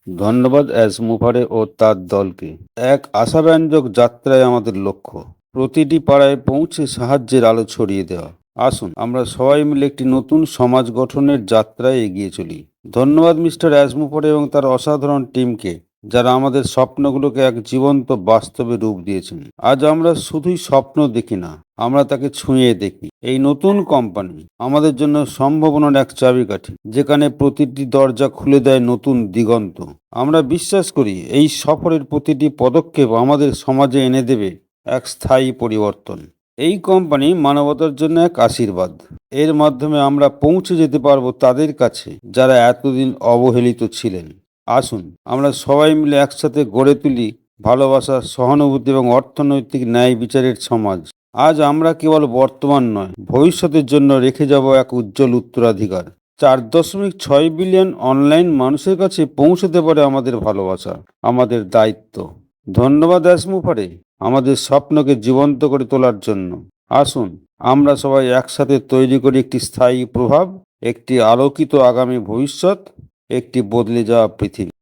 ধন্যবাদ মুফারে ও তার দলকে। এক আশাব্যঞ্জক যাত্রায় আমাদের লক্ষ্য প্রতিটি পাড়ায় পৌঁছে সাহায্যের আলো ছড়িয়ে দেওয়া। আসুন আমরা সবাই মিলে একটি নতুন সমাজ গঠনের যাত্রায় এগিয়ে চলি। ধন্যবাদ মিস্টার মুফারে এবং তার অসাধারণ টিমকে, যারা আমাদের স্বপ্নগুলোকে এক জীবন্ত বাস্তবে রূপ দিয়েছেন। আজ আমরা শুধুই স্বপ্ন দেখি না, আমরা তাকে ছুঁয়ে দেখি। এই নতুন কোম্পানি আমাদের জন্য সম্ভাবনার এক চাবিকাঠি, যেখানে প্রতিটি দরজা খুলে দেয় নতুন দিগন্ত। আমরা বিশ্বাস করি এই সফরের প্রতিটি পদক্ষেপ আমাদের সমাজে এনে দেবে এক স্থায়ী পরিবর্তন। এই কোম্পানি মানবতার জন্য এক আশীর্বাদ। এর মাধ্যমে আমরা পৌঁছে যেতে পারবো তাদের কাছে যারা এতদিন অবহেলিত ছিলেন। আসুন আমরা সবাই মিলে একসাথে গড়ে তুলি ভালোবাসা, সহানুভূতি এবং অর্থনৈতিক ন্যায় বিচারের সমাজ। আজ আমরা কেবল বর্তমান নয়, ভবিষ্যতের জন্য রেখে যাব এক উজ্জ্বল উত্তরাধিকার। 4.6 বিলিয়ন অনলাইন মানুষের কাছে পৌঁছতে পারে আমাদের ভালোবাসা, আমাদের দায়িত্ব। ধন্যবাদ মুফারে, আমাদের স্বপ্নকে জীবন্ত করে তোলার জন্য। আসুন আমরা সবাই একসাথে তৈরি করি একটি স্থায়ী প্রভাব, একটি আলোকিত আগামী ভবিষ্যৎ, একটি বদলে যাওয়া পৃথিবী।